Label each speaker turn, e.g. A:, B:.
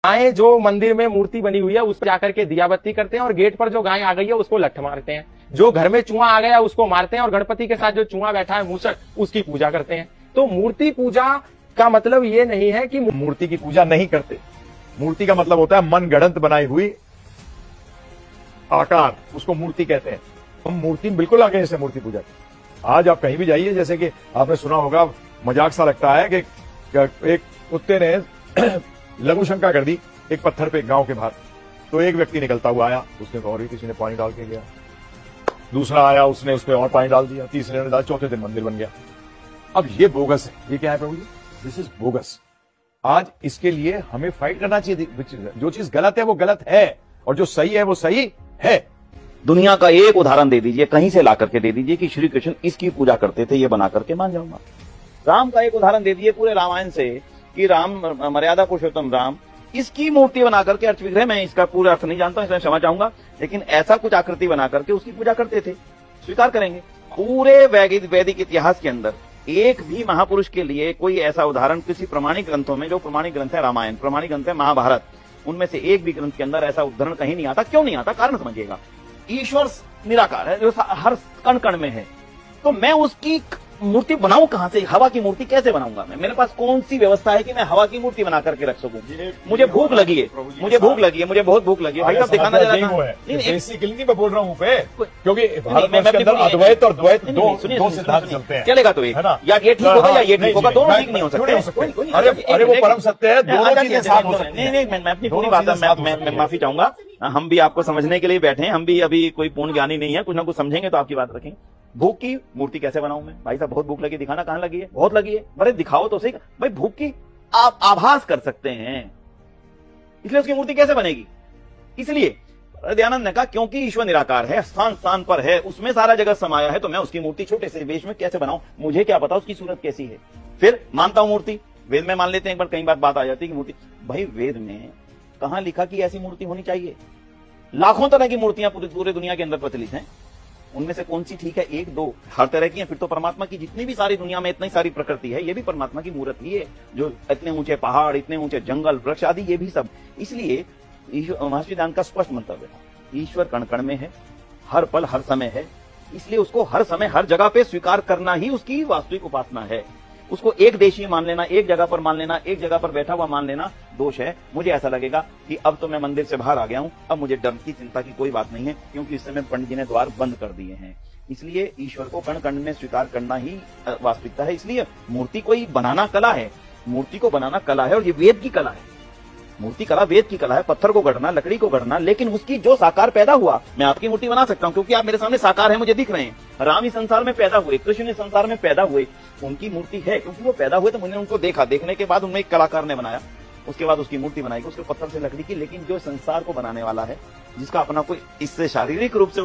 A: गायें जो मंदिर में मूर्ति बनी हुई है उस पर जाकर के दिया बत्ती करते हैं और गेट पर जो गाय आ गई है उसको लठ मारते हैं। जो घर में चूहा आ गया उसको मारते हैं और गणपति के साथ जो चूहा बैठा है मूसक उसकी पूजा करते हैं। तो मूर्ति पूजा का मतलब ये नहीं है कि
B: मूर्ति की पूजा नहीं करते। मूर्ति का मतलब होता है मन गढ़ंत बनाई हुई आकार, उसको मूर्ति कहते हैं। हम मूर्ति बिल्कुल आगे जैसे मूर्ति पूजा की। आज आप कहीं भी जाइए, जैसे कि आपने सुना होगा, मजाक सा लगता है कि एक कुत्ते ने लघु शंका कर दी एक पत्थर पे गांव के बाहर। तो एक व्यक्ति निकलता हुआ आया, उसने और किसी ने पानी डाल के गया, दूसरा आया उसने उसमें और पानी डाल दिया, तीसरे ने डाल, चौथे दिन मंदिर बन गया। अब ये बोगस है। ये क्या है प्रभु जी? This is bogus. आज इसके लिए हमें फाइट करना चाहिए। जो चीज गलत है वो गलत है और जो सही है वो सही है।
C: दुनिया का एक उदाहरण दे दीजिए, कहीं से ला करके दे दीजिए कि श्री कृष्ण इसकी पूजा करते थे, ये बना करके मान जाऊंगा। राम का एक उदाहरण दे दीजिए पूरे रामायण से कि राम मर्यादा पुरुषोत्तम राम इसकी मूर्ति बना करके अर्थ विग्रह, मैं इसका पूरा अर्थ नहीं जानता इसलिए क्षमा चाहूंगा, लेकिन ऐसा कुछ आकृति बना करके उसकी पूजा करते थे। स्वीकार करेंगे। पूरे वैदिक इतिहास के अंदर एक भी महापुरुष के लिए कोई ऐसा उदाहरण किसी प्रमाणिक ग्रंथों में, जो प्रमाणिक ग्रंथ है रामायण, प्रमाणिक ग्रंथ है महाभारत, उनमें से एक भी ग्रंथ के अंदर ऐसा उदाहरण कहीं नहीं आता। क्यों नहीं आता? कारण समझिएगा। ईश्वर निराकार है जो हर कण कण में है, तो मैं उसकी मूर्ति बनाऊं कहां से? हवा की मूर्ति कैसे बनाऊंगा मैं? मेरे पास कौन सी व्यवस्था है कि मैं हवा की मूर्ति बना करके रख सकूं? मुझे भूख लगी है, मुझे भूख लगी है, मुझे बहुत भूख लगी है। भाई साहब दिखाना जरा।
B: बेसिकली मैं बोल रहा हूं पे, क्योंकि भारत के अंदर अद्वैत और द्वैत दो सिद्धांत चलते हैं।
C: चलेगा तो या ये ठीक होगा या ये ठीक होगा, दोनों ठीक नहीं हो सकते।
B: अरे वो परम सत्य है, दोनों चीजें साथ हो सकती हैं।
C: नहीं, मैं अपनी पूरी बात मैं माफी चाहूंगा। हम भी आपको समझने के लिए बैठे हैं, हम भी अभी कोई पूर्ण ज्ञानी नहीं है, कुछ ना कुछ समझेंगे तो आपकी बात रखेंगे। भूख की मूर्ति कैसे बनाऊं मैं? भाई साहब बहुत भूख लगी, दिखाना कहां लगी है? बहुत लगी है। अरे दिखाओ तो सही। भाई भूख की आप आभास कर सकते हैं, इसलिए उसकी मूर्ति कैसे बनेगी? इसलिए दयानंद ने कहा क्योंकि ईश्वर निराकार है, स्थान स्थान पर है, उसमें सारा जगत समाया है, तो मैं उसकी मूर्ति छोटे से वेश में कैसे बनाऊं? मुझे क्या पता उसकी सूरत कैसी है। फिर मानता हूं मूर्ति, वेद में मान लेते हैं। एक बार कई बार बात आ जाती है कि मूर्ति, भाई वेद में कहां लिखा कि ऐसी मूर्ति होनी चाहिए? लाखों तरह की मूर्तियां पूरे दुनिया के अंदर प्रचलित हैं, उनमें से कौन सी ठीक है? एक दो हर तरह की है। फिर तो परमात्मा की जितनी भी सारी दुनिया में इतनी सारी प्रकृति है, ये भी परमात्मा की मूर्त ही है। जो इतने ऊंचे पहाड़, इतने ऊंचे जंगल, वृक्ष आदि, ये भी सब। इसलिए महर्षि दयानंद का स्पष्ट मंतव्य था, ईश्वर कण कण में है, हर पल हर समय है, इसलिए उसको हर समय हर जगह पे स्वीकार करना ही उसकी वास्तविक उपासना है। उसको एक देशीय मान लेना, एक जगह पर मान लेना, एक जगह पर बैठा हुआ मान लेना दोष है। मुझे ऐसा लगेगा कि अब तो मैं मंदिर से बाहर आ गया हूं, अब मुझे डर की चिंता की कोई बात नहीं है, क्योंकि इस समय पंडित जी ने द्वार बंद कर दिए हैं। इसलिए ईश्वर को कण कण में स्वीकार करना ही वास्तविकता है। इसलिए मूर्ति कोई बनाना कला है, मूर्ति को बनाना कला है, और ये वेद की कला है। मूर्ति कला वेद की कला है, पत्थर को गढ़ना, लकड़ी को गढ़ना, लेकिन उसकी जो साकार पैदा हुआ, मैं आपकी मूर्ति बना सकता हूं क्योंकि आप मेरे सामने साकार है, मुझे दिख रहे हैं। राम इस संसार में पैदा हुए, कृष्ण इस संसार में पैदा हुए, उनकी मूर्ति है क्योंकि वो पैदा हुए, तो मैंने उनको देखा, देखने के बाद उनमें एक कलाकार ने बनाया, उसके बाद उसकी मूर्ति बनाई, उसके पत्थर से लकड़ी की। लेकिन जो संसार को बनाने वाला है, जिसका अपना कोई इससे शारीरिक रूप से